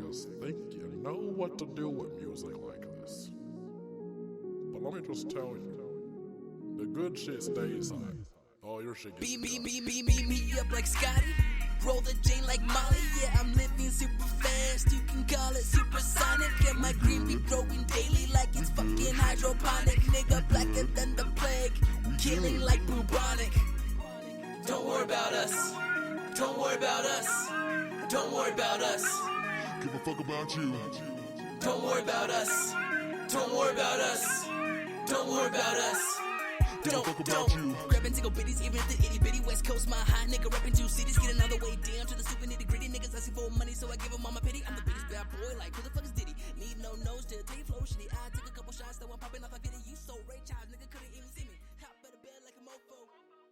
niggas think you know what to do with music like this. But let me just tell you, the good shit stays high. All your shit gets Beat me up like Scotty. Roll the J like Molly. Yeah, I'm living super fast. You can call it supersonic. And my green be growing daily like it's fucking hydroponic. Nigga blacker than the plague. Killing like bubonic. Don't worry about us. Don't worry about us. Don't worry about us. give a fuck about you. Don't worry about us. Don't worry about us. Don't worry about us. Don't grabbing single bitties, even if the itty bitty West Coast, my high nigga rapping 2 cities, get another way down to the super nitty gritty niggas asking for money, so I give them all my pity. I'm the biggest bad boy, like who the fuck is Diddy? Need no nose to tell you flow shitty. I took a couple shots, though I'm popping off. I get it. You so Ray Charles, nigga couldn't even see me. Hop out of bed like a mofo,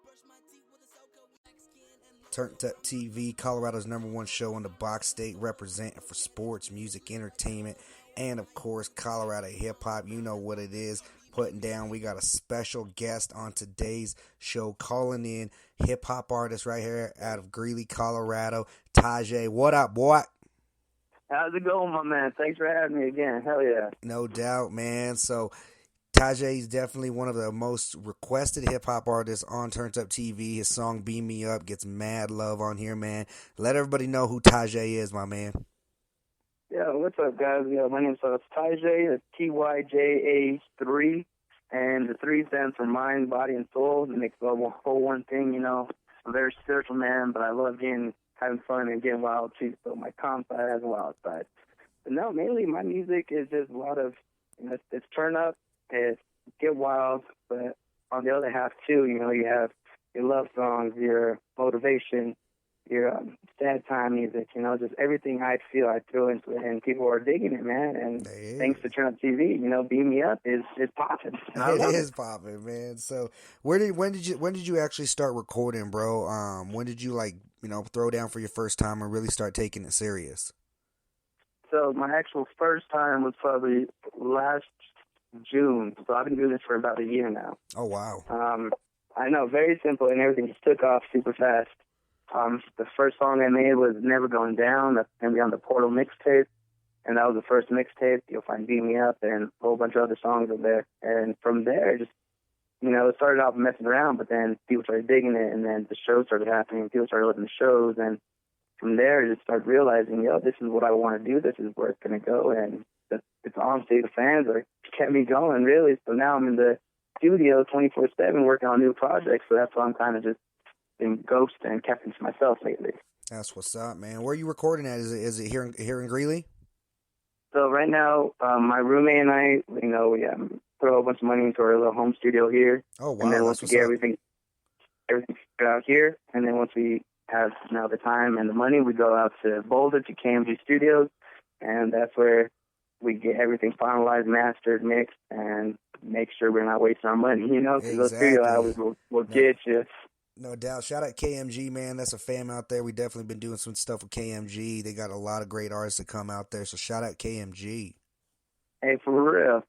brush my teeth with a Soko, black skin and Turnt Up TV, Colorado's #1 show in the box state, representing for sports, music, entertainment, and of course Colorado hip hop. You know what it is. Putting down. We got a special guest on today's show, calling in hip hop artist right here out of Greeley, Colorado, Tyja3. What up, boy? How's it going, my man? Thanks for having me again. Hell yeah. No doubt, man. So Tyja is definitely one of the most requested hip hop artists on Turnt Up TV. His song "Beam Me Up" gets mad love on here, man. Let everybody know who Tyja is, my man. Yeah, what's up, guys? Yeah, my name's Tyja, it's Tyja3, and the 3 stands for mind, body, and soul. It makes the whole one thing, you know. I'm a very spiritual man, but I love having fun and getting wild, too, so my calm side has a wild side. But no, mainly my music is just a lot of, you know, it's turn up, it's get wild, but on the other half, too, you know, you have your love songs, your motivation, your sad time music, you know, just everything I feel I throw into it, and people are digging it, man. And thanks to Turnt Up TV, you know, Beam Me Up is popping. It is popping, man. So when did you actually start recording, bro? When did you throw down for your first time and really start taking it serious? So my actual first time was probably last June. So I've been doing this for about a year now. Oh wow. I know, very simple, and everything just took off super fast. The first song I made was Never Going Down. That's going to be on the Portal mixtape. And that was the first mixtape. You'll find Beat Me Up and a whole bunch of other songs up there. And from there, just, you know, it started off messing around, but then people started digging it, and then the shows started happening. People started looking at the shows, and from there, I just started realizing, this is what I want to do. This is where it's going to go. And it's honestly, the fans kept me going, really. So now I'm in the studio 24/7 working on new projects. So that's why I'm kind of just been ghosting and kept it to myself lately. That's what's up, man. Where are you recording at? Is it here in Greeley? So right now, my roommate and I, you know, we throw a bunch of money into our little home studio here. Oh wow! And then once we get everything figured out here, and then once we have the time and the money, we go out to Boulder to KMG Studios, and that's where we get everything finalized, mastered, mixed, and make sure we're not wasting our money. You know, because those studio hours will get you. No doubt. Shout out KMG, man. That's a fam out there. We definitely been doing some stuff with KMG. They got a lot of great artists that come out there. So shout out KMG. Hey, for real.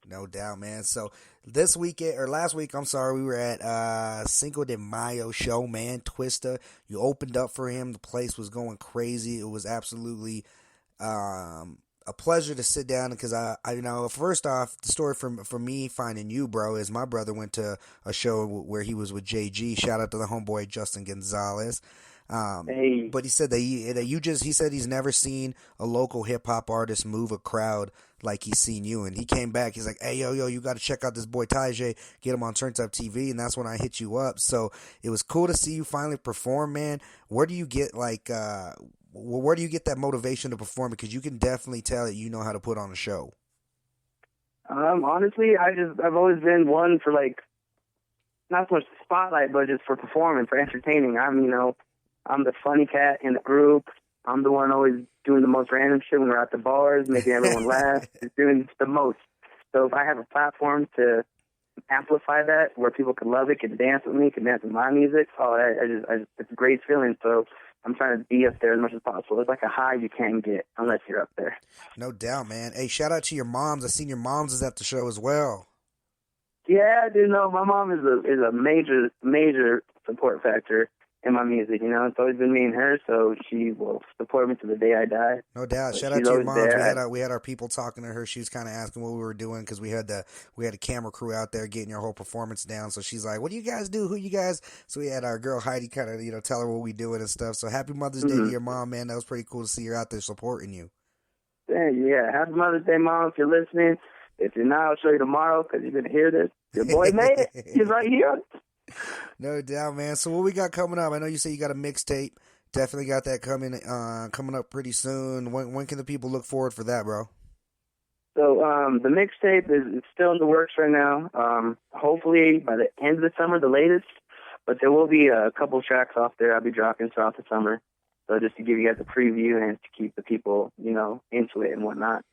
No doubt, man. So last week, we were at Cinco de Mayo show, man. Twista. You opened up for him. The place was going crazy. It was absolutely a pleasure to sit down, because I first off, the story for me finding you, bro, is my brother went to a show where he was with JG. Shout out to the homeboy Justin Gonzalez. Hey. But he said he said he's never seen a local hip hop artist move a crowd like he's seen you. And he came back. He's like, hey, yo, you got to check out this boy Tyja. Get him on Turnt Up TV. And that's when I hit you up. So it was cool to see you finally perform, man. Where do you get where do you get that motivation to perform? Because you can definitely tell that you know how to put on a show. Honestly, I've always been one for, like, not so much the spotlight, but just for performing, for entertaining. I'm the funny cat in the group. I'm the one always doing the most random shit when we're at the bars, making everyone laugh, just doing the most. So if I have a platform to amplify that, where people can love it, can dance with me, can dance with my music, it's a great feeling. So I'm trying to be up there as much as possible. It's like a high you can't get unless you're up there. No doubt, man. Hey, shout out to your moms. I seen your moms is at the show as well. Yeah, dude, no, my mom is a major support factor. in my music. You know, it's always been me and her, so she will support me to the day I die. No doubt. But Shout out she's to your always moms. there. We had our people talking to her. She was kind of asking what we were doing because we had a camera crew out there getting your whole performance down. So she's like, "What do you guys do? Who you guys?" So we had our girl Heidi kind of tell her what we doing and stuff. So happy Mother's Day to your mom, man. That was pretty cool to see her out there supporting you. Yeah, happy Mother's Day, Mom, if you're listening. If you're not, I'll show you tomorrow because you're going to hear this. Your boy made it. He's right here. No doubt, man. So what we got coming up? I know you say you got a mixtape. Definitely got that coming up pretty soon. When can the people look forward for that, bro? So the mixtape is still in the works right now. Hopefully by the end of the summer, the latest. But there will be a couple tracks off there I'll be dropping throughout the summer. So just to give you guys a preview and to keep the people, into it and whatnot.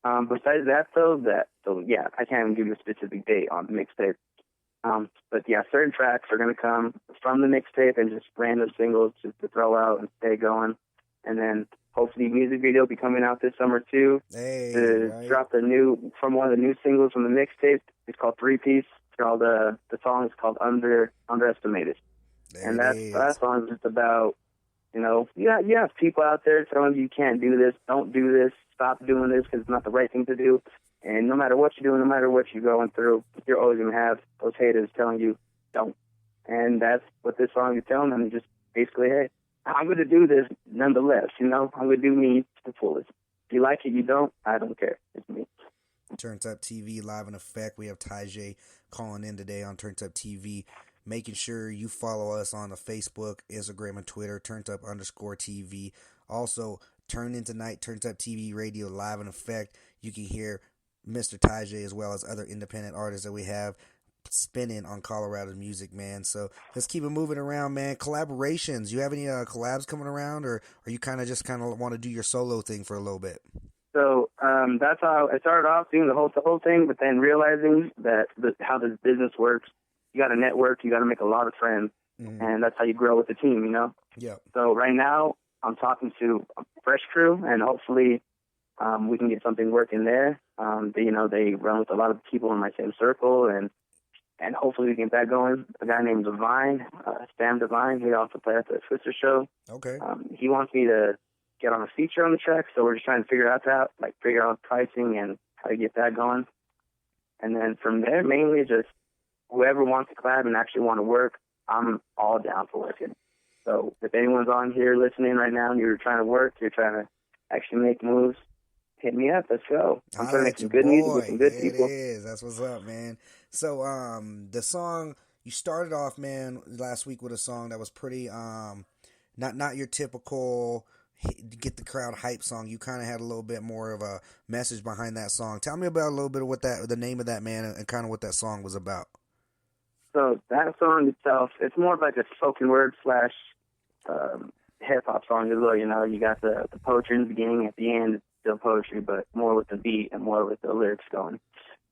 Besides that, I can't even give you a specific date on the mixtape. But yeah, certain tracks are going to come from the mixtape and just random singles just to throw out and stay going. And then hopefully music video will be coming out this summer too. Drop one of the new singles from the mixtape. It's called Three Piece. It's called the song is called Underestimated. And that song is just about, you have people out there telling you can't do this, don't do this, stop doing this because it's not the right thing to do. And no matter what you're doing, no matter what you're going through, you're always going to have those haters telling you don't. And that's what this song is telling them. Just basically, hey, I'm going to do this nonetheless. I'm going to do me to the fullest. If you like it, you don't, I don't care. It's me. Turnt Up TV live in effect. We have Tyja calling in today on Turnt Up TV. Making sure you follow us on the Facebook, Instagram, and Twitter, turnt_up_TV. Also, Turn In Tonight, Turnt Up TV Radio live in effect. You can hear Mr. Tyja as well as other independent artists that we have spinning on Colorado's music, man. So let's keep it moving around, man. Collaborations. You have any collabs coming around, or are you kind of want to do your solo thing for a little bit? So that's how I started off doing the whole thing, but then realizing that how this business works, you got to network, you got to make a lot of friends, and that's how you grow with the team, Yeah. So right now I'm talking to a fresh crew, and hopefully we can get something working there. They run with a lot of people in my same circle, and hopefully we can get that going. A guy named Divine, Sam Divine, he also plays at the Twister show. Okay. He wants me to get on a feature on the track, so we're just trying to figure out pricing and how to get that going. And then from there, mainly just whoever wants to collab and actually want to work, I'm all down for working. So if anyone's on here listening right now and you're trying to work, you're trying to actually make moves, hit me up. Let's go. I'm trying to make some good music with some good people. It is. That's what's up, man. So the song, you started off, man, last week with a song that was pretty not your typical get the crowd hype song. You kind of had a little bit more of a message behind that song. Tell me about a little bit of the name of that, man, and kind of what that song was about. So that song itself, it's more of like a spoken word / hip hop song as well. You got the poetry in the beginning, at the end, it's still poetry, but more with the beat and more with the lyrics going.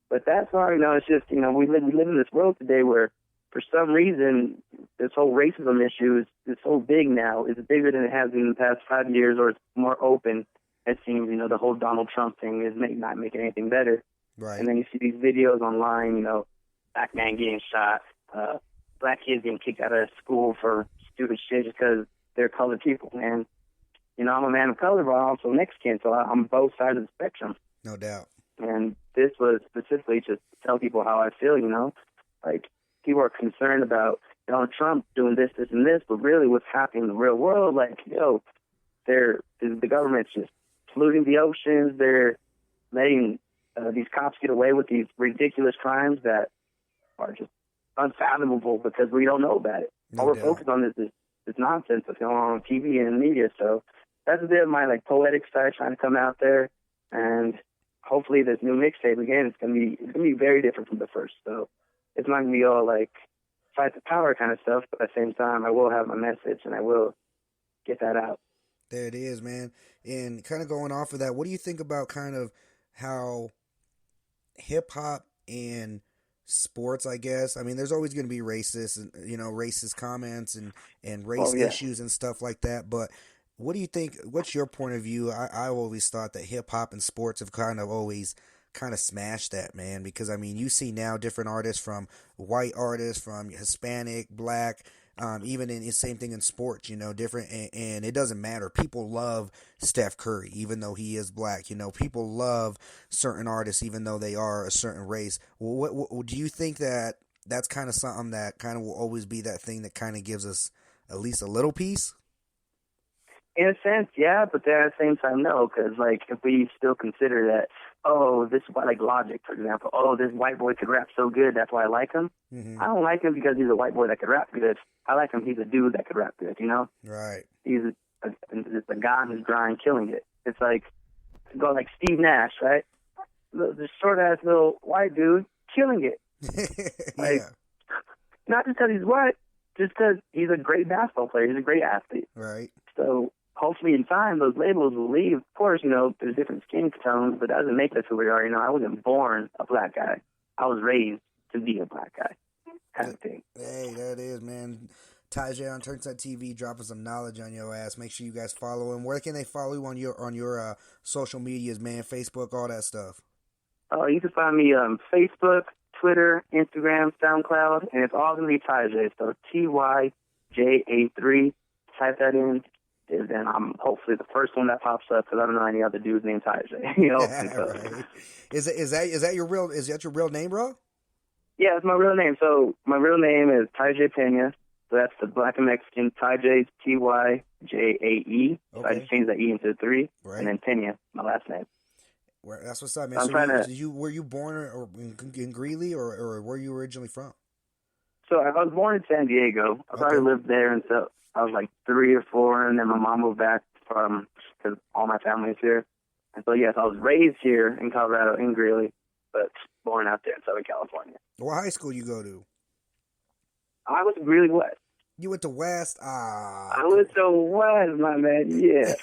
But that song, it's just, we live in this world today where, for some reason, this whole racism issue is so big now. It's bigger than it has been in the past 5 years, or it's more open. It seems, the whole Donald Trump thing is not making anything better. Right. And then you see these videos online, black man getting shot, black kids getting kicked out of school for stupid shit just because they're colored people. And, I'm a man of color, but I'm also Mexican, so I'm both sides of the spectrum. No doubt. And this was specifically just to tell people how I feel, Like, people are concerned about Donald Trump doing this, and this, but really what's happening in the real world, like, the government's just polluting the oceans. They're letting these cops get away with these ridiculous crimes that are just unfathomable because we don't know about it. No All we're doubt. focused on is this nonsense that's going on TV and media. So that's a bit of my poetic side trying to come out there, and hopefully this new mixtape again, it's gonna be very different from the first. So it's not gonna be all fight the power kind of stuff, but at the same time, I will have my message and I will get that out. There it is, man. And kind of going off of that, what do you think about kind of how hip hop and sports, I guess? I mean, there's always going to be racist and racist comments and race issues and stuff like that. But what do you think? What's your point of view? I always thought that hip hop and sports have kind of smashed that, man, because I mean, you see now different artists, from white artists, from Hispanic, black, Even in the same thing in sports, different, and it doesn't matter. People love Steph Curry, even though he is black. People love certain artists, even though they are a certain race. What do you think that's kind of something that kind of will always be that thing that kind of gives us at least a little piece? In a sense, yeah, but then at the same time, no, because, like, if we still consider that, oh, this is why, like, Logic, for example, oh, this white boy could rap so good, that's why I like him. Mm-hmm. I don't like him because he's a white boy that could rap good. I like him, he's a dude that could rap good, Right. He's a guy who's grind killing it. It's like, go like Steve Nash, right? The short-ass little white dude killing it. Like, yeah. Not just because he's white, just because he's a great basketball player. He's a great athlete. Right. So hopefully in time those labels will leave. Of course, there's different skin tones, but that doesn't make us who we are. I wasn't born a black guy. I was raised to be a black guy, kind of thing. Hey, there it is, man. Tyja on Turnt Up TV dropping some knowledge on your ass. Make sure you guys follow him. Where can they follow you on your social medias, man? Facebook, all that stuff. Oh, you can find me on Facebook, Twitter, Instagram, SoundCloud, and it's all going to be Tyja. So TYJA3. Type that in, and then I'm hopefully the first one that pops up because I don't know any other dudes named Tyja. Right. Is that your real name, bro? Yeah, it's my real name. So my real name is Tyja Pena. So that's the black and Mexican. Tyja, Tyjae. So I just changed that E into a 3, right. And then Pena, my last name. That's what's up, man. Were you born in Greeley, or where you originally from? So I was born in San Diego. I probably lived there until I was like 3 or 4, and then my mom moved back because all my family is here. And so, yes, I was raised here in Colorado, in Greeley, but born out there in Southern California. What high school you go to? I was Greeley West. You went to West? I went to West, my man, yeah.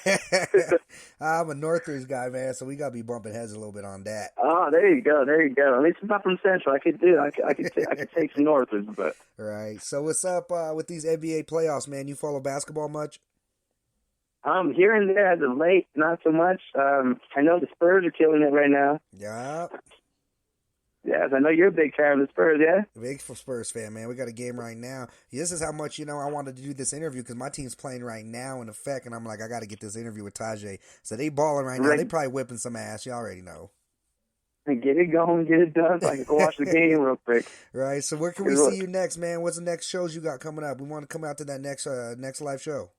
I'm a Northridge guy, man, so we got to be bumping heads a little bit on that. Oh, there you go. At least it's not from Central. I could take some Northridge, but... Right. So what's up with these NBA playoffs, man? You follow basketball much? Here and there as of late, not so much. I know the Spurs are killing it right now. Yeah. Yes, I know you're a big fan of the Spurs, yeah? Big Spurs fan, man. We got a game right now. This is how much, I wanted to do this interview because my team's playing right now in effect, and I'm like, I got to get this interview with Tyja. So they balling right now. They probably whipping some ass. You already know. Get it going, get it done, so I can go watch the game real quick. Right. So where can we see you next, man? What's the next shows you got coming up? We want to come out to that next live show.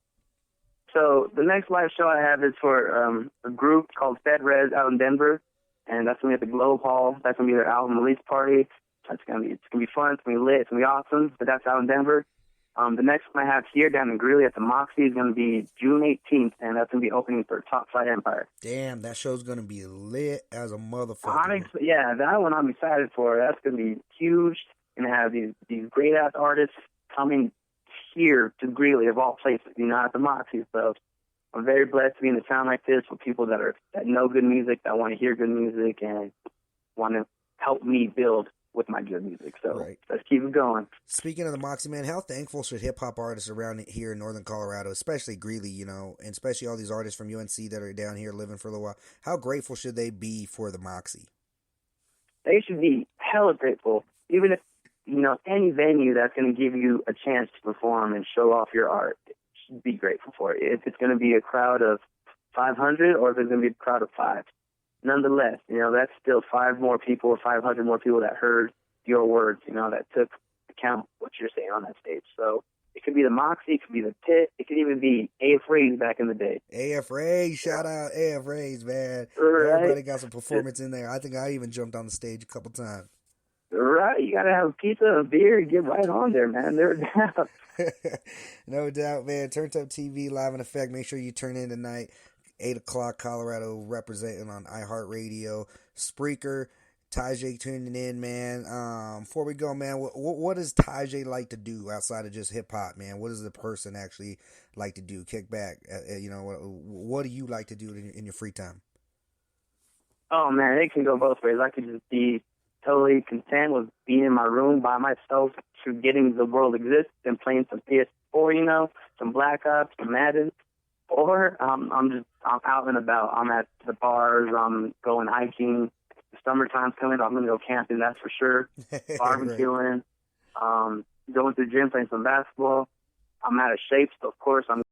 So the next live show I have is for a group called Fed Res out in Denver. And that's going to be at the Globe Hall. That's going to be their album release party. It's going to be fun. It's going to be lit. It's going to be awesome. But that's out in Denver. The next one I have here down in Greeley at the Moxie is going to be June 18th, and that's going to be opening for Top Flight Empire. Damn, that show's going to be lit as a motherfucker. Yeah, that one I'm excited for. That's going to be huge. Going to have these great-ass artists coming here to Greeley, of all places, at the Moxie. So I'm very blessed to be in a town like this with people that know good music, that want to hear good music, and want to help me build with my good music. So Let's keep it going. Speaking of the Moxie, man, how thankful should hip-hop artists around here in Northern Colorado, especially Greeley, and especially all these artists from UNC that are down here living for a little while, how grateful should they be for the Moxie? They should be hella grateful. Even if, any venue that's going to give you a chance to perform and show off your art, be grateful for it. If it's going to be a crowd of 500 or if it's going to be a crowd of 5. Nonetheless, that's still 5 more people or 500 more people that heard your words, that took account what you're saying on that stage. So it could be the Moxie, it could be the Pit, it could even be AF Rays back in the day. AF Rays, shout out AF Rays, man. Right. Everybody got some performance in there. I think I even jumped on the stage a couple times. Right, you got to have a pizza, a beer, and get right on there, man. They're down. No doubt, man. Turnt Up TV, live in effect. Make sure you turn in tonight, 8 o'clock, Colorado, representing on iHeartRadio, Spreaker. Tyja tuning in, man. Before we go, man, what does Tyja like to do outside of just hip-hop, man? What does the person actually like to do? Kick back. What do you like to do in your free time? Oh, man, it can go both ways. I could just be totally content with being in my room by myself, forgetting the world exists and playing some PS4, some Black Ops, some Madden. Or I'm out and about. I'm at the bars. I'm going hiking. The summertime's coming. I'm going to go camping, that's for sure. Barbecuing. Going to the gym, playing some basketball. I'm out of shape, so of course I'm